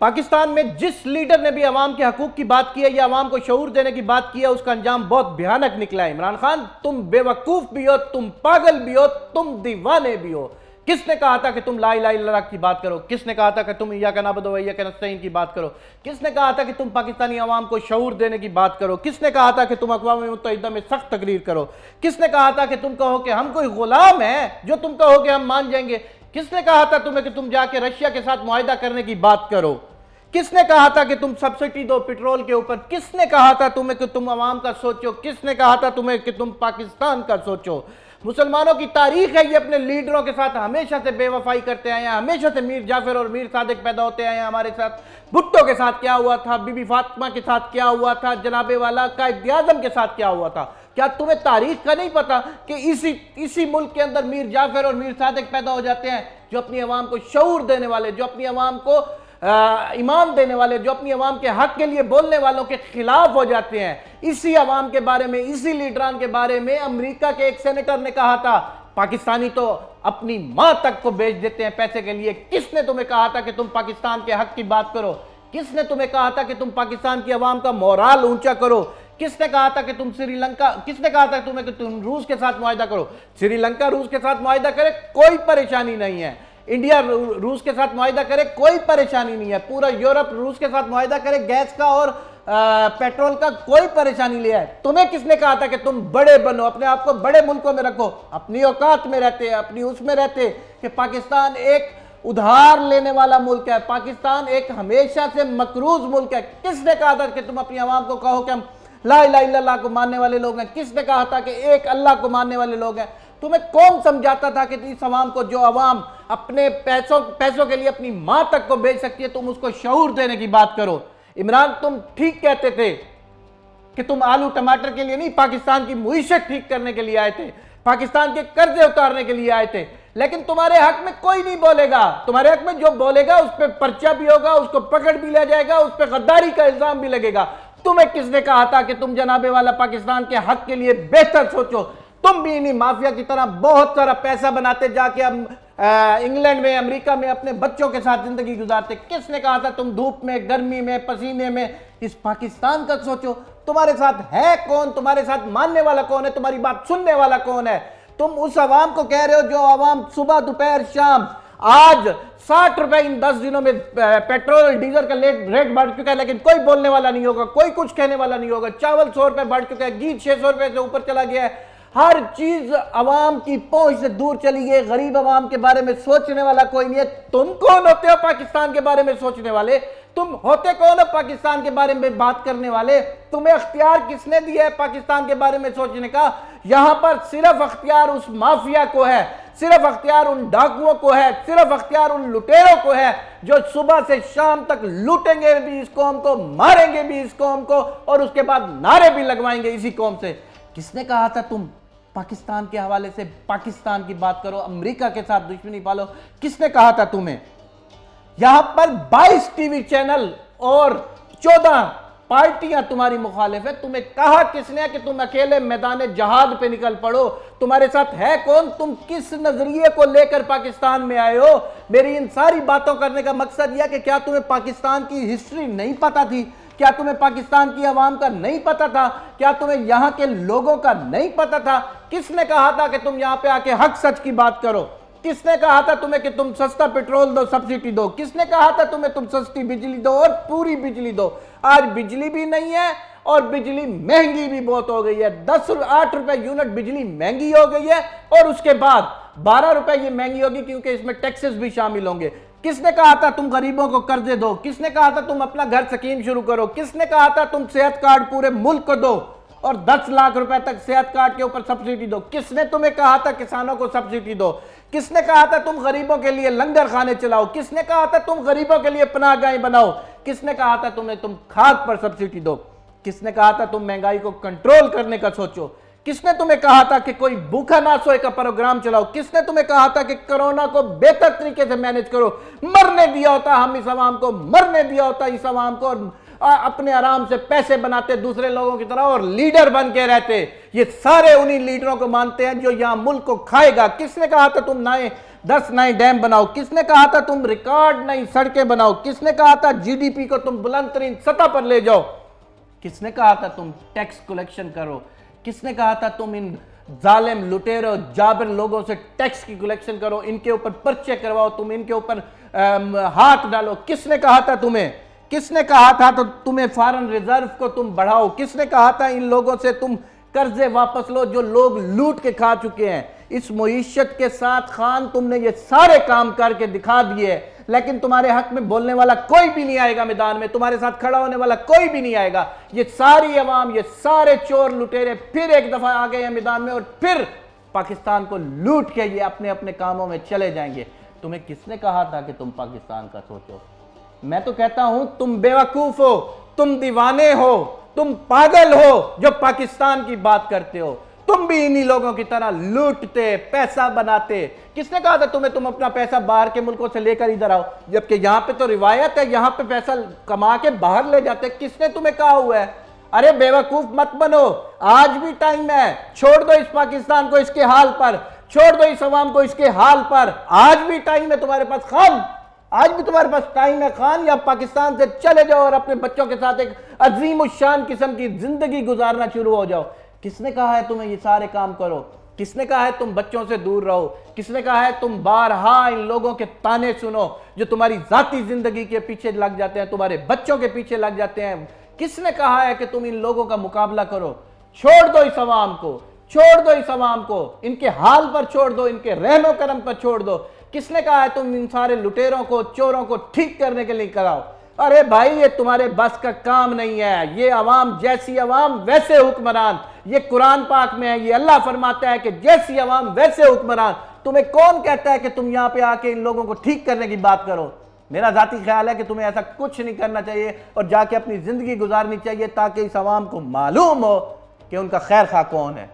पाकिस्तान में जिस लीडर ने भी अवाम के हकूक की बात की है या अवाम को शऊर देने की बात की है, उसका अंजाम बहुत भयानक निकला है। इमरान खान, तुम बेवकूफ भी हो, तुम पागल भी हो, तुम दीवाने भी हो। किसने कहा था कि तुम ला इलाहा इल्लल्लाह की बात करो? किसने कहा था कि तुम इय्याका नअबुदु व इय्याका नस्तईन की बात करो? किसने कहा था कि तुम पाकिस्तानी अवाम को शऊर देने की बात करो? किसने कहा था कि तुम अक़वाम मुत्तहिदा में सख्त तकरीर करो? किसने कहा था कि तुम कहो कि हम कोई गुलाम है, जो तुम कहोगे हम मान जाएंगे? किसने कहा था तुम्हें कि तुम जाके रशिया के साथ मुआहिदा करने की बात करो? किसने कहा था कि तुम सब्सिडी दो पेट्रोल के ऊपर? किसने कहा था तुम्हें कि तुम अवाम का सोचो? किसने कहा था तुम्हें कि तुम पाकिस्तान का सोचो? मुसलमानों की तारीख है, ये अपने लीडरों के साथ हमेशा से बेवफाई करते आए हैं, हमेशा से मीर जाफर और मीर सादिक पैदा होते आए हैं। हमारे साथ भुट्टो के साथ क्या हुआ था, बीबी फातिमा के साथ क्या हुआ था, जनाबे वाला कायद आज़म के साथ क्या हुआ था? क्या तुम्हें तारीख का नहीं पता कि इसी मुल्क के अंदर मीर जाफर और मीर सादिक पैदा हो जाते हैं, जो अपनी अवाम को शऊर देने वाले, जो अपनी अवाम को ईमान देने वाले, जो अपनी अवाम के हक के लिए बोलने वालों के खिलाफ हो जाते हैं। इसी अवाम के बारे में, इसी लीडरान के बारे में अमेरिका के एक सेनेटर ने कहा था, पाकिस्तानी तो अपनी मां तक को बेच देते हैं पैसे के लिए। किसने तुम्हें कहा था कि तुम पाकिस्तान के हक की बात करो? किसने तुम्हें कहा था कि तुम पाकिस्तान की अवाम का मोराल ऊंचा करो? किसने कहा था कि तुम श्रीलंका, किसने कहा था तुम्हें कि तुम रूस के साथ मुआहिदा करो? श्रीलंका रूस के साथ मुआहिदा करे, कोई परेशानी नहीं है। इंडिया रूस के साथ मुआहिदा करे, कोई परेशानी नहीं है। पूरा यूरोप रूस के साथ मुआहिदा करे, गैस का और पेट्रोल का कोई परेशानी नहीं है। तुम्हें किसने कहा था कि तुम बड़े बनो, अपने आप को बड़े मुल्कों में रखो, अपनी औकात में रहते, अपनी उसमें रहते कि पाकिस्तान एक उधार लेने वाला मुल्क है, पाकिस्तान एक हमेशा से मकरूज मुल्क है। किसने कहा था कि तुम अपनी आवाम को कहो कि हम ला इलाहा इल्लल्लाह को मानने वाले लोग हैं? किसने कहा था कि एक अल्लाह को मानने वाले लोग हैं? तुम्हें कौन समझाता था कि इस अवाम को, जो अवाम अपने पैसों के लिए अपनी मां तक को बेच सकती है, तुम उसको शऊर देने की बात करो? इमरान, तुम ठीक कहते थे कि तुम आलू टमाटर के लिए नहीं, पाकिस्तान की मुईशत ठीक करने के लिए आए थे, पाकिस्तान के कर्जे उतारने के लिए आए थे। लेकिन तुम्हारे हक में कोई नहीं बोलेगा। तुम्हारे हक में जो बोलेगा उस पर पर्चा भी होगा, उसको पकड़ भी लिया जाएगा, उस पर गद्दारी का इल्जाम भी लगेगा। तुम्हें किसने कहा था कि तुम जनाबे वाला पाकिस्तान के हक के लिए बेहतर सोचो? तुम भी इन्हीं माफिया की तरह बहुत सारा पैसा बनाते, जाके अब इंग्लैंड में, अमेरिका में अपने बच्चों के साथ जिंदगी गुजारते। किसने कहा था तुम धूप में, गर्मी में, पसीने में इस पाकिस्तान का सोचो? तुम्हारे साथ है कौन? तुम्हारे साथ मानने वाला कौन है? तुम्हारी बात सुनने वाला कौन है? तुम उस अवाम को कह रहे हो जो अवाम सुबह दोपहर शाम, आज 60 रुपए इन 10 दिनों में पेट्रोल डीजल का रेट बढ़ चुका है, लेकिन कोई बोलने वाला नहीं होगा, कोई कुछ कहने वाला नहीं होगा। चावल 100 रुपए बढ़ चुका है, घी 600 रुपए से ऊपर चला गया है। हर चीज अवाम की पहुंच से दूर चली गई। गरीब अवाम के बारे में सोचने वाला कोई नहीं है। तुम कौन होते हो पाकिस्तान के बारे में सोचने वाले? तुम होते कौन हो पाकिस्तान के बारे में बात करने वाले? तुम्हें अख्तियार किसने दिया है पाकिस्तान के बारे में सोचने का? यहां पर सिर्फ अख्तियार उस माफिया को है, सिर्फ अख्तियार उन डाकुओं को है, सिर्फ अख्तियार उन लुटेरों को है, जो सुबह से शाम तक लूटेंगे भी इस कौम को, मारेंगे भी इस कौम को, और उसके बाद नारे भी लगवाएंगे इसी कौम से। किसने कहा था तुम पाकिस्तान के हवाले से पाकिस्तान की बात करो, अमेरिका के साथ दुश्मनी पालो? किसने कहा था तुम्हें? यहां पर 22 टीवी चैनल और 14 पार्टियां तुम्हारी मुखालिफ है। तुम्हें कहा किसने कि तुम अकेले मैदान जहाद पे निकल पड़ो? तुम्हारे साथ है कौन? तुम किस नजरिए को लेकर पाकिस्तान में आए हो? मेरी इन सारी बातों करने का मकसद यह कि क्या तुम्हें पाकिस्तान की हिस्ट्री नहीं पता थी? क्या तुम्हें पाकिस्तान की आवाम का नहीं पता था? क्या तुम्हें यहां के लोगों का नहीं पता था? किसने कहा था कि तुम यहां पे आके हक सच की बात करो? किसने कहा था तुम्हें कि तुम सस्ता पेट्रोल दो, सब्सिडी दो? किसने कहा था तुम्हें तुम सस्ती बिजली दो और पूरी बिजली दो? आज बिजली भी नहीं है और बिजली महंगी भी बहुत हो गई है। 8 रुपए यूनिट बिजली महंगी हो गई है, और उसके बाद 12 रुपए ये महंगी होगी क्योंकि इसमें टैक्सेस भी शामिल होंगे। किसने कहा था तुम गरीबों को कर्जे दो? किसने कहा था तुम अपना घर स्कीम शुरू करो? किसने कहा था तुम सेहत कार्ड पूरे मुल्क को दो और 10 लाख रुपए तक सेहत कार्ड के ऊपर सब्सिडी दो? किसने तुम्हें कहा था किसानों को सब्सिडी दो? किसने कहा था तुम गरीबों के लिए लंगर खाने चलाओ? किसने कहा था तुम गरीबों के लिए पनाहगाहें बनाओ? किसने कहा था तुम खाद पर सब्सिडी दो? किसने कहा था तुम महंगाई को कंट्रोल करने का सोचो? किसने तुम्हें कहा था कि कोई भूखा ना सोए का प्रोग्राम चलाओ? किसने तुम्हें कहा था कि कोरोना को बेहतर तरीके से मैनेज करो? मरने दिया होता हम इस अवाम को, मरने दिया होता इस अवाम को, और अपने आराम से पैसे बनाते दूसरे लोगों की तरह और लीडर बन के रहते। ये सारे उन्हीं लीडरों को मानते हैं जो यहां मुल्क को खाएगा। किसने कहा था तुम 10 नए डैम बनाओ? किसने कहा था तुम रिकॉर्ड नई सड़कें बनाओ? किसने कहा था जीडीपी को तुम बुलंद तरीन सतह पर ले जाओ? किसने कहा था तुम टैक्स कलेक्शन करो? किसने कहा था तुम इन जालिम लुटेरों जाबिर लोगों से टैक्स की कलेक्शन करो, इनके ऊपर पर्चे करवाओ, तुम इनके ऊपर हाथ डालो? किसने कहा था तुम्हें? किसने कहा था तो तुम्हें फॉरेन रिजर्व को तुम बढ़ाओ? किसने कहा था इन लोगों से तुम कर्जे वापस लो जो लोग लूट के खा चुके हैं? इस मुईशत के साथ खान तुमने ये सारे काम करके दिखा दिए, लेकिन तुम्हारे हक में बोलने वाला कोई भी नहीं आएगा मैदान में, तुम्हारे साथ खड़ा होने वाला कोई भी नहीं आएगा। ये सारी अवाम, ये सारे चोर लुटेरे फिर एक दफा आ गए हैं मैदान में और फिर पाकिस्तान को लूट के ये अपने अपने कामों में चले जाएंगे। तुम्हें किसने कहा था कि तुम पाकिस्तान का सोचो? मैं तो कहता हूं तुम बेवकूफ हो, तुम दीवाने हो, तुम पागल हो जो पाकिस्तान की बात करते हो। तुम भी इन्हीं लोगों की तरह लूटते, पैसा बनाते। किसने कहा था तुम्हें तुम अपना पैसा बाहर के मुल्कों से लेकर इधर आओ, जबकि यहां पे तो रिवायत है यहां पे पैसा कमा के बाहर ले जाते? किसने तुम्हें कहा हुआ है? अरे बेवकूफ मत बनो, आज भी टाइम है। छोड़ दो इस पाकिस्तान को इसके हाल पर, छोड़ दो इस अवाम को इसके हाल पर। आज भी टाइम है तुम्हारे पास खान, आज भी तुम्हारे पास टाइम है खान। या पाकिस्तान से चले जाओ और अपने बच्चों के साथ एक अजीम उशान किस्म की जिंदगी गुजारना शुरू हो जाओ। किसने कहा है तुम्हें ये सारे काम करो? किसने कहा है तुम बच्चों से दूर रहो? किसने कहा है तुम बारहा इन लोगों के ताने सुनो जो तुम्हारी जाती जिंदगी के पीछे लग जाते हैं, तुम्हारे बच्चों के पीछे लग जाते हैं? किसने कहा है कि तुम इन लोगों का मुकाबला करो? छोड़ दो इस अवाम को, छोड़ दो इस अवाम को, इनके हाल पर छोड़ दो, इनके रहमो करम पर छोड़ दो। किसने कहा है तुम इन सारे लुटेरों को, चोरों को ठीक करने के लिए कराओ? अरे भाई ये तुम्हारे बस का काम नहीं है। ये अवाम जैसी अवाम वैसे हुक्मरान, ये कुरान पाक में है, ये अल्लाह फरमाता है कि जैसी अवाम वैसे हुक्मरान। तुम्हें कौन कहता है कि तुम यहां पे आके इन लोगों को ठीक करने की बात करो? मेरा जाती ख्याल है कि तुम्हें ऐसा कुछ नहीं करना चाहिए और जाके अपनी जिंदगी गुजारनी चाहिए ताकि इस अवाम को मालूम हो कि उनका खैर खा कौन है।